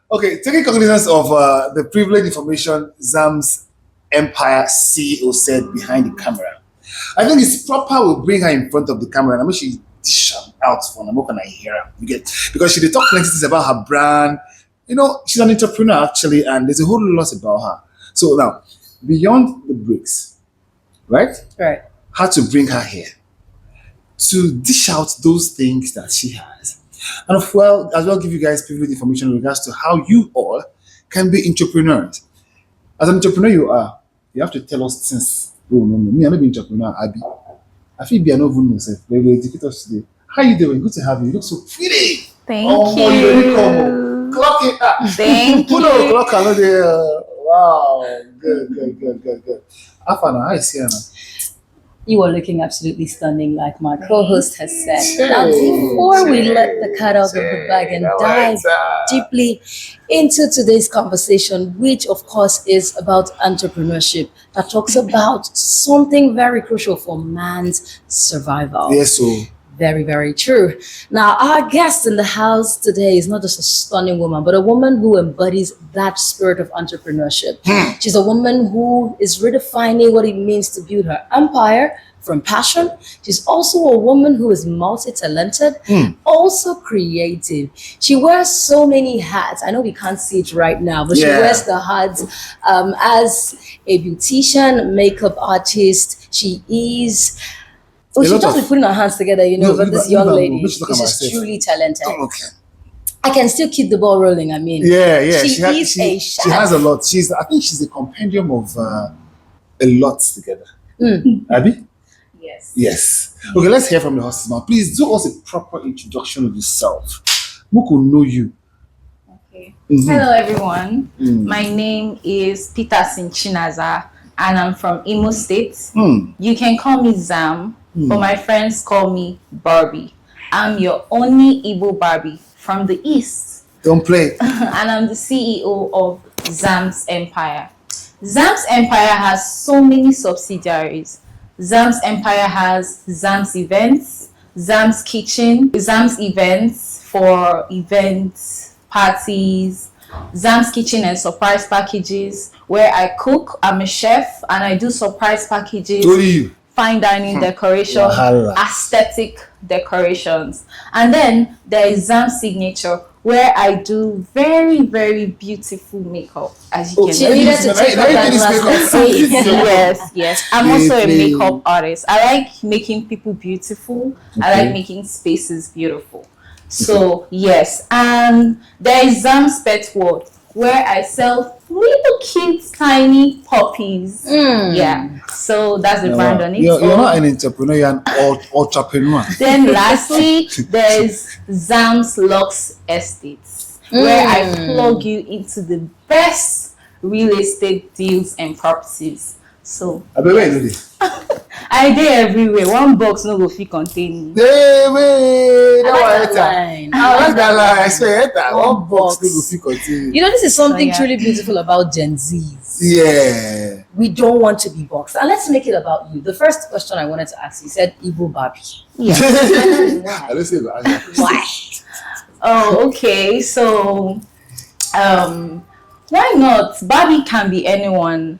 Okay, taking cognizance of the privileged information Zamz Empire CEO said behind the camera, I think it's proper we bring her in front of the camera and I mean she dish out for them. What can I hear her? You get because she did talk plenty things about her brand. You know, she's an entrepreneur actually, and there's a whole lot about her. So now, beyond the bricks, right? Right. Had to bring her here to dish out those things that she has. And as well give you guys privileged information in regards to how you all can be entrepreneurs. As an entrepreneur you have to tell us things. Oh, no, me, I'm not an entrepreneur, I feel be an over myself. They will educate us today. How you doing? Good to have you. You look so pretty. Thank you. you. Clock it up. Thank you. Clock another. Wow. Good. Afana, I see Anna. You are looking absolutely stunning, like my co-host has said. Now, before we let the cat out of the bag and dive deeply into today's conversation, which of course is about entrepreneurship, that talks about something very crucial for man's survival. Yes, so. Very, very true. Now, our guest in the house today is not just a stunning woman, but a woman who embodies that spirit of entrepreneurship. She's a woman who is redefining what it means to build her empire from passion. She's also a woman who is multi-talented, also creative. She wears so many hats. I know we can't see it right now, but she wears the hats as a beautician, makeup artist. She is... Oh, she just be putting her hands together, but this young lady is just truly talented. Oh, okay. I can still keep the ball rolling. I mean, she is a chef. She has a lot. I think she's a compendium of a lot together. Abby? Yes. Okay, let's hear from the horses now. Please do us a proper introduction of yourself. Who could know you? Okay. Hello, everyone. My name is Peter Sinchinaza, and I'm from Imo State. You can call me Zam. But my friends call me Barbie. I'm your only Igbo Barbie from the East. Don't play. And I'm the CEO of Zamz Empire. Zamz Empire has so many subsidiaries. Zamz Empire has Zamz Events, Zamz Kitchen, Zamz Events for events, parties, Zamz Kitchen and surprise packages where I cook. I'm a chef and I do surprise packages. Fine dining decoration, aesthetic decorations. And then there is Zamz Signature, where I do very, very beautiful makeup, as you can Yes. I'm also a makeup artist. I like making people beautiful. I like making spaces beautiful. So, yes. And there is Zamz Pet World, where I sell little cute, tiny puppies. Yeah, so that's the brand on it. You're not an entrepreneur, you're an entrepreneur. Then lastly, there's Zamz Lux Estates, where I plug you into the best real estate deals and properties. So, I did everywhere. One box no go fit contain me. I like that line. I swear that one box no go fit contain me. This is something truly beautiful about Gen Zs. Yeah. We don't want to be boxed. And let's make it about you. The first question I wanted to ask you said Igbo Barbie. Yeah. I don't say that. Why? Oh, okay. So, why not? Barbie can be anyone.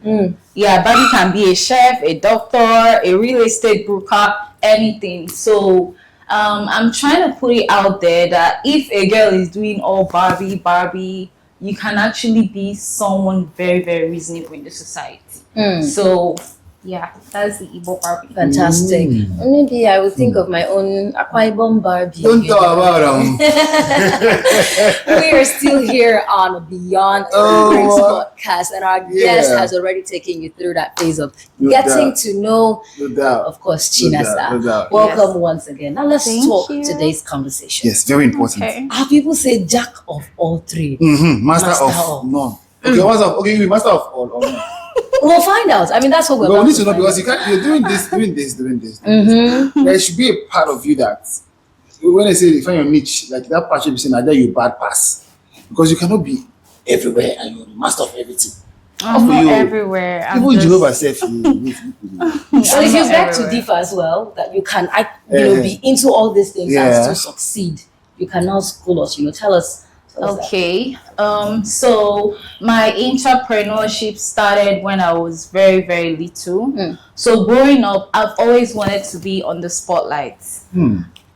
Yeah, Barbie can be a chef, a doctor, a real estate broker, anything. So I'm trying to put it out there that if a girl is doing all Barbie, you can actually be someone very, very reasonable in the society. So yeah, that's the Igbo Barbie. Fantastic. Maybe I would think of my own Akwa Ibom Barbie. Don't talk about them. We are still here on Beyond the Bricks podcast, and our guest has already taken you through that phase of getting to know, of course, Chinasa. Welcome once again. Now let's talk today's conversation. Yes, very important. Okay. People say jack of all trades, master of none. Okay, master of all or none. We'll find out. I mean, that's what we're going to need to know, because you're doing this. There should be a part of you that, when I say you find your niche, like that part should be saying, that you bad pass. Because you cannot be everywhere and you're the master of everything. I'm not everywhere. Even Jehovah says, so if you get to differ as well, that you can be into all these things and still succeed, you can now school us, tell us Okay. So my entrepreneurship started when I was very, very little. So growing up, I've always wanted to be on the spotlight.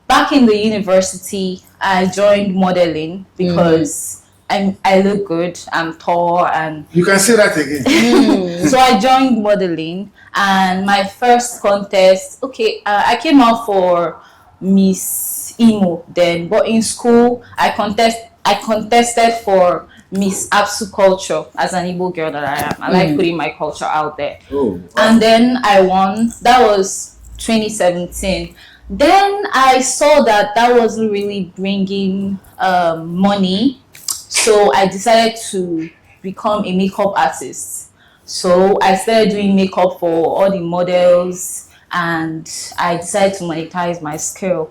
Back in the university, I joined modeling because I look good, I'm tall, and You can say that again. so I joined modeling. And my first contest, I came out for Miss Imo then, but in school I contested for Miss Absu Culture as an Igbo girl that I am. I like putting my culture out there. Oh, wow. And then I won. That was 2017. Then I saw that wasn't really bringing money, so I decided to become a makeup artist. So I started doing makeup for all the models, and I decided to monetize my skill.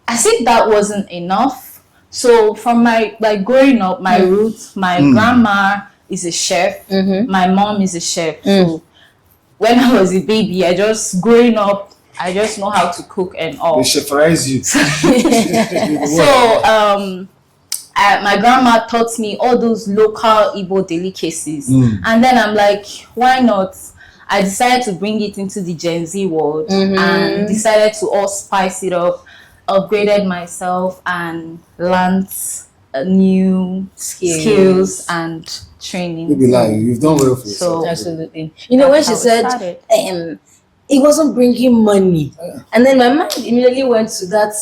I think that wasn't enough. So from my growing up, my roots, my grandma is a chef, my mom is a chef. So when I was a baby, growing up, I just know how to cook and all. They cheferize you. So my grandma taught me all those local Igbo delicacies, and then I'm like, why not? I decided to bring it into the Gen Z world and decided to all spice it up, upgraded myself, and learned new skills and training. You've done well for yourself. So Absolutely. You know, when she said it wasn't bringing money, and then my mind immediately went to that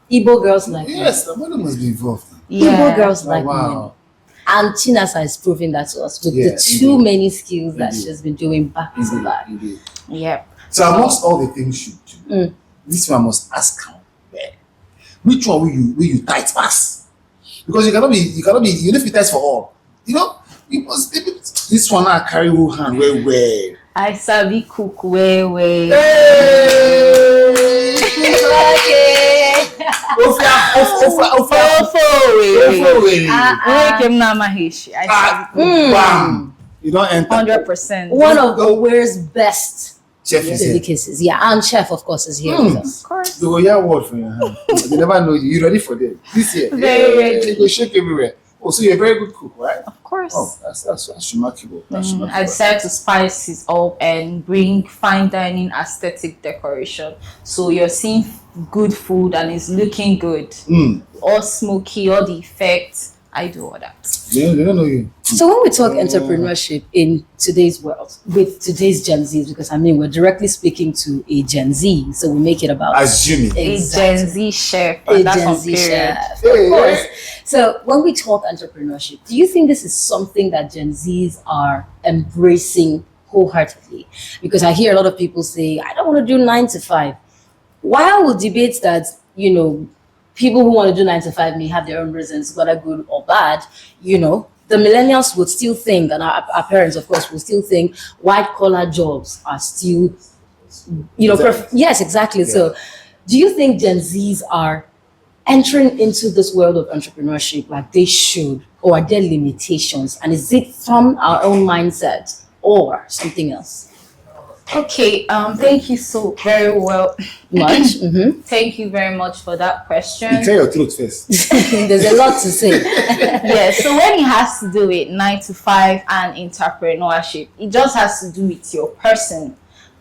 Igbo girls like me. Yes, the money must be involved. Igbo girls like Wow. me. And Chinasa is proving that to us with Yeah, the too many skills that she's been doing back to back. Indeed. Yep. So amongst all the things you do, this one must ask how, which one will you tight pass? Because you cannot be you need to be tight for all. You know, you must this one I carry who hand well. I sabi cook well. Bam! You don't enter. 100%. One of Ower's best Chef is here. delicacies. Yeah, and chef, of course, is here with us. Of course. They will hear word from your hand. They never know you. You ready for them? This year. Very ready. You go shake everywhere. Oh, so you're a very good cook, right? Of course. Oh, that's remarkable. That's I remarkable. decided to spice it up and bring fine dining aesthetic decoration. So you're seeing good food and it's looking good. All smoky, all the effects. I do all that. They don't know you. So when we talk entrepreneurship in today's world, with today's Gen Z, because I mean, we're directly speaking to a Gen Z, so we make it about Assuming. A Exactly. Gen Z chef. a And that's Gen on Z period. chef. Of course. So when we talk entrepreneurship, do you think this is something that Gen Zs are embracing wholeheartedly? Because I hear a lot of people say, I don't want to do 9 to 5. While we debate that, you know, people who want to do 9 to 5 may have their own reasons, whether good or bad, you know, the millennials would still think, and our parents, of course, will still think white collar jobs are still, you know, yes, exactly. So do you think Gen Zs are entering into this world of entrepreneurship like they should, or are there limitations? And is it from our own mindset or something else? Okay, thank you so very well. Much. Thank you very much for that question. You clear your throat first. There's a lot to say. Yes, so when it has to do with 9 to 5 and entrepreneurship, it just has to do with your person,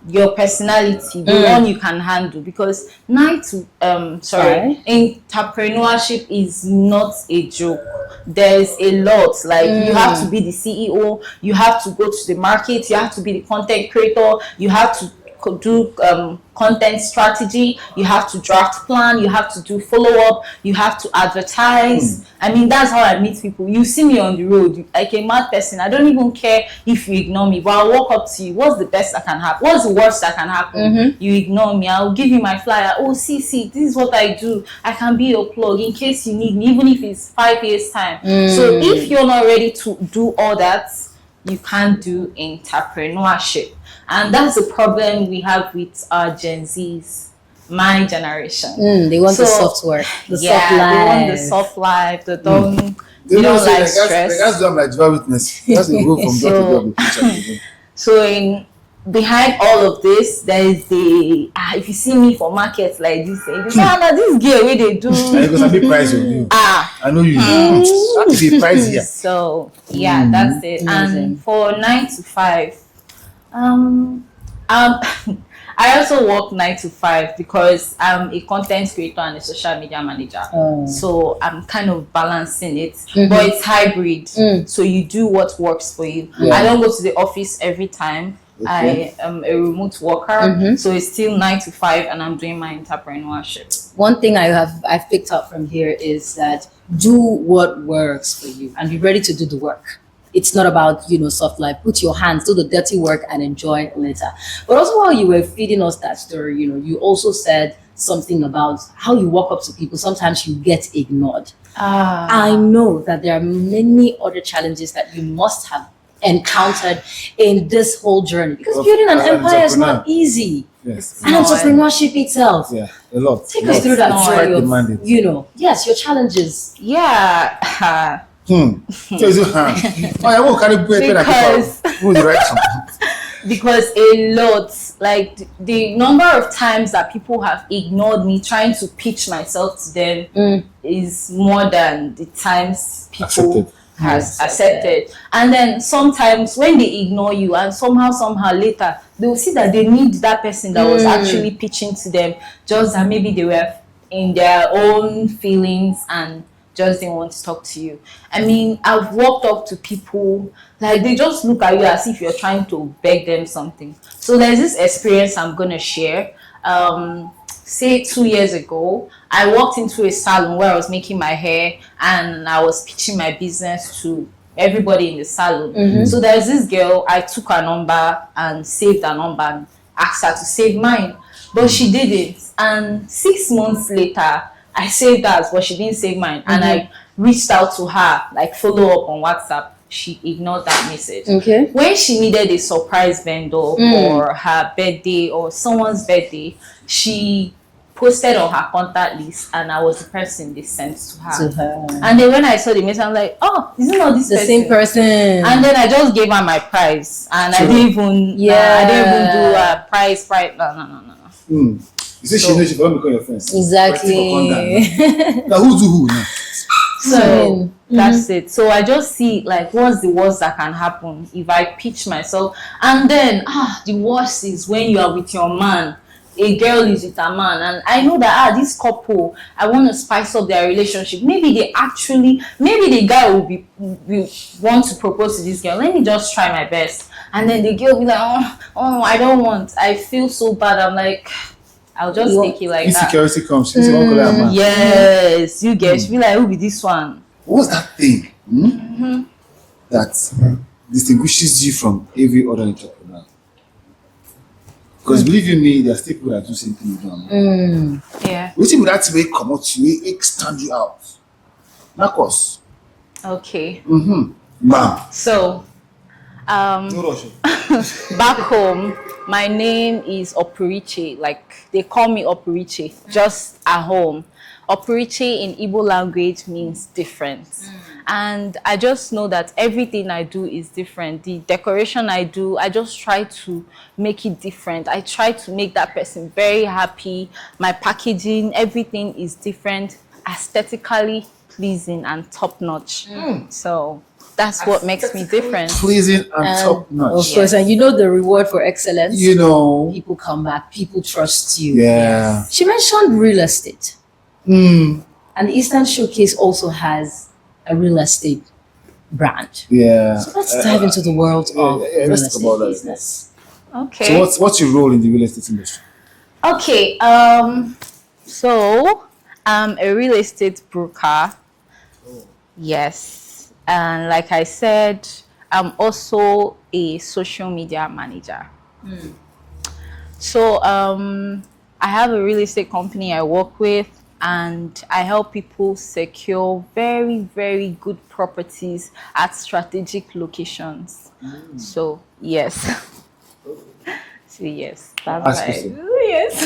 your personality, the one you can handle. Because entrepreneurship is not a joke. There's a lot. Like you have to be the CEO, you have to go to the market, you have to be the content creator, you have to do content strategy, you have to draft plan, you have to do follow-up, you have to advertise. I mean, that's how I meet people. You see me on the road like a mad person. I don't even care if you ignore me, but I'll walk up to you. What's the best that can happen? What's the worst that can happen? You ignore me, I'll give you my flyer. Oh, see, this is what I do. I can be your plug in case you need me, even if it's 5 years time. So if you're not ready to do all that, you can't do entrepreneurship. And that's the problem we have with our Gen Zs, my generation. They want the soft work, the soft life. They want the soft life. They don't like stress. That's them like Jehovah's Witness. That's the go from door to door. So in behind all of this, there is the if you see me for markets like this, you say, "Ah, this girl where they do." Because I be price of you. I know you. That is the price here. So yeah, that's it. Amazing. And for 9 to 5, I also work 9 to 5 because I'm a content creator and a social media manager. So I'm kind of balancing it, but it's hybrid. So you do what works for you. I don't go to the office every time. I am a remote worker, so it's still 9 to 5, and I'm doing my entrepreneurship. One thing I've picked up from here is that do what works for you and be ready to do the work. It's not about, soft life. Put your hands, do the dirty work and enjoy later. But also while you were feeding us that story, you also said something about how you walk up to people. Sometimes you get ignored. I know that there are many other challenges that you must have encountered in this whole journey, because building an empire is not easy. Yes. And entrepreneurship itself. Yeah, a lot. Take us through that It's story quite of, demanding. yes, your challenges. Yeah. So is it, oh, I won't carry Because a lot, like the number of times that people have ignored me trying to pitch myself to them is more than the times people has accepted. And then sometimes when they ignore you and somehow later they will see that they need that person that was actually pitching to them, just that maybe they were in their own feelings and just didn't want to talk to you. I mean, I've walked up to people, like they just look at you as if you're trying to beg them something. So there's this experience I'm gonna share. Say 2 years ago, I walked into a salon where I was making my hair and I was pitching my business to everybody in the salon. So there's this girl, I took her number and saved her number and asked her to save mine, but she didn't. And 6 months later, I saved hers, but she didn't save mine. And I reached out to her, like follow up on WhatsApp. She ignored that message. Okay. When she needed a surprise vendor for her birthday or someone's birthday, she posted on her contact list, and I was the person they sent to her. And then when I saw the message, I'm like, oh, is it not this same person? And then I just gave her my price, and I didn't even do a price. No. You say she knows she don't become your friends. Exactly. Now who do who now? So that's it. So I just see like what's the worst that can happen if I pitch myself. And then the worst is when you are with your man. A girl is with a man, and I know that this couple, I want to spice up their relationship. Maybe the guy will want to propose to this girl. Let me just try my best. And then the girl will be like, oh, I don't want. I feel so bad. I'm like, I'll just take it like insecurity that. comes. Man. Yes, you get. Be like, who be this one? What's that thing that distinguishes you from every other entrepreneur? Because believe you me, there are still people that do same thing you do. Yeah. Which would that way come out to you, stand you out? Marcos. Okay. Bam. So, No rush. back home, my name is Opuriche. Like they call me Opuriche. Just at home, Opuriche in Igbo language means different. And I just know that everything I do is different. The decoration I do, I just try to make it different. I try to make that person very happy. My packaging, everything is different, aesthetically pleasing and top notch. So that's what makes me different. Pleasing and top notch. Of course, and the reward for excellence. People come back, people trust you. Yeah. She mentioned real estate. And the Eastern Showcase also has a real estate brand. Yeah. So let's dive into the world of real let's estate talk about business. Okay. So what's your role in the real estate industry? Okay. So I'm a real estate broker. Yes. And like I said, I'm also a social media manager. So I have a real estate company I work with, and I help people secure very, very good properties at strategic locations. So yes. So yes, that's right. Yes.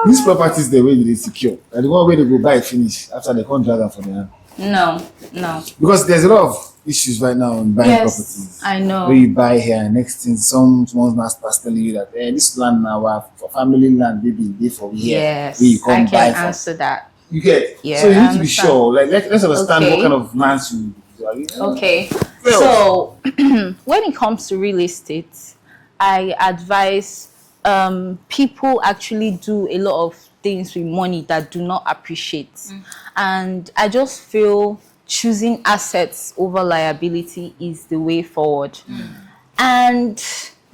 These properties the way they secure. And the one way they go buy finish after they can't drag them from there. No. Because there's a lot of issues right now in buying properties. I know. Where you buy here, next thing someone's now starts telling you that this land now for family land, maybe for here. Yes, where you come I buy can from. answer that. You get Yeah, so you I need to be understand. sure. Like let's understand Okay. what kind of lands you. Okay, Well, so when it comes to real estate, I advise people actually do a lot of things with money that do not appreciate. And I just feel choosing assets over liability is the way forward. And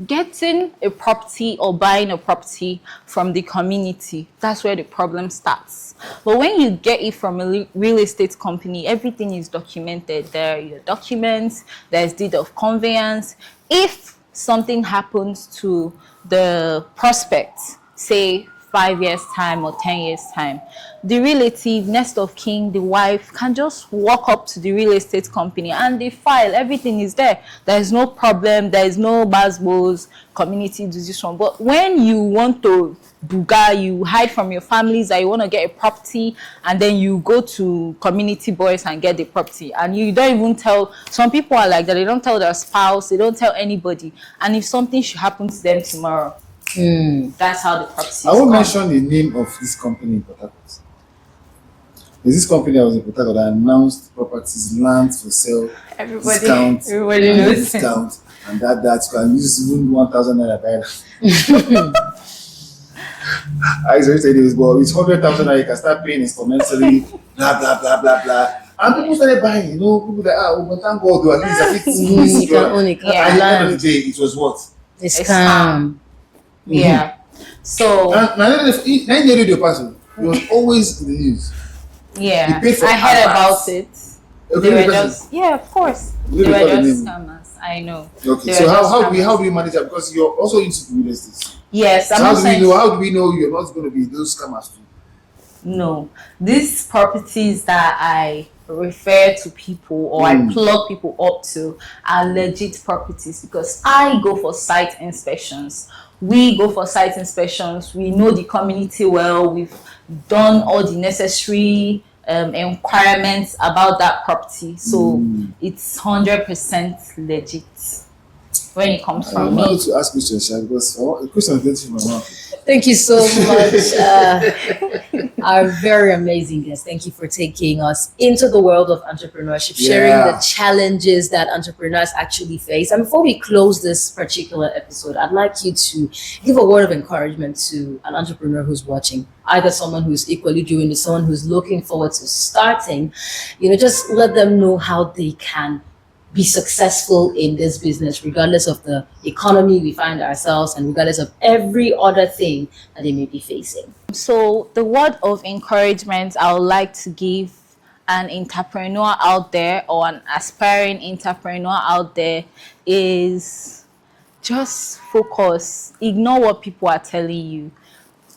getting a property or buying a property from the community, that's where the problem starts. But when you get it from a real estate company, everything is documented. There are your documents, there's deed of conveyance. If something happens to the prospect, say 5 years time or 10 years time, the relative, next of kin, the wife can just walk up to the real estate company and they file. Everything is there. There is no problem. There is no basbos, community decision. But when you want to buga, you hide from your families that you want to get a property, and then you go to community boys and get the property, and you don't even tell. Some people are like that. They don't tell their spouse. They don't tell anybody. And if something should happen to them tomorrow, that's how the property I won't is gone. mention the name of this company in Port Harcourt. There's this company that was in Port Harcourt that announced properties, lands for sale, discount, everybody and knows. discount, and that you can use even 1,000 naira buy that. I already said this, but with 100,000 naira you can start paying exponentially, blah blah blah blah blah. And people started buying, people like, but thank God, though, at least I fit You can own it. And at the end of the day, it was what? It's It's calm. Yeah. So And now radio person, it was always in the news. yeah, You pay for I heard adverts. about it. Okay, They the were person- just of course. Will They you record were the just name? scammers. I know. Okay, They so were how just do scammers. we manage that? Because you're also into real estate. Yes, So I'm how not do we saying know? How do we know you're not going to be those scammers too? no. These properties that I refer to people or I plug people up to are legit properties because I go for site inspections. We go for site inspections. We know the community well. We've done all the necessary requirements about that property. So it's 100% legit when it comes from I'm me. about to ask questions, Sha, because the question is getting from my mouth. Thank you so much, our very amazing guest. Thank you for taking us into the world of entrepreneurship, sharing Yeah. the challenges that entrepreneurs actually face. And before we close this particular episode, I'd like you to give a word of encouragement to an entrepreneur who's watching, either someone who's equally doing this, someone who's looking forward to starting. Just let them know how they can be successful in this business, regardless of the economy we find ourselves and regardless of every other thing that they may be facing. So the word of encouragement I would like to give an entrepreneur out there or an aspiring entrepreneur out there is just focus. Ignore what people are telling you.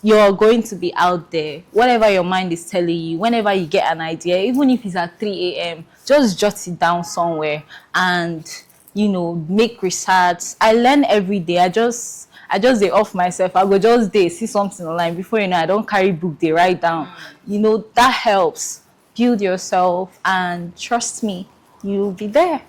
You're going to be out there. Whatever your mind is telling you, whenever you get an idea, even if it's at 3 a.m., just jot it down somewhere and, make research. I learn every day. I just day off myself. I go just see something online. Before I don't carry book, they write down. That helps. Build yourself and trust me, you'll be there.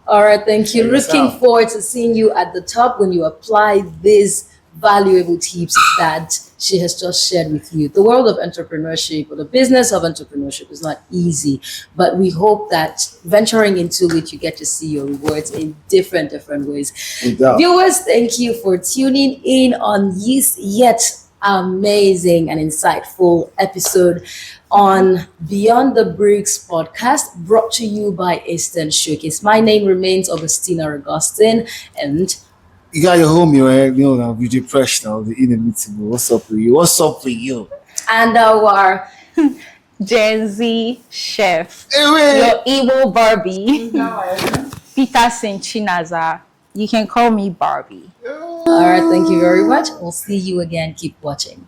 All right, thank you. Yes, Looking sir. forward to seeing you at the top when you apply these valuable tips that she has just shared with you. The world of entrepreneurship or the business of entrepreneurship is not easy, but we hope that venturing into it, you get to see your rewards in different ways. No doubt. Viewers, thank you for tuning in on this yet amazing and insightful episode on Beyond the Bricks podcast, brought to you by Eastern Showcase. My name remains Augustina Augustine, and You got your homie, right? Now, VJ Fresh now, the inimitable. What's up with you? What's up with you? our Gen Z chef. Anyway. Your evil Barbie. Peterson Chinaza. You can call me Barbie. all right, thank you very much. We'll see you again. Keep watching.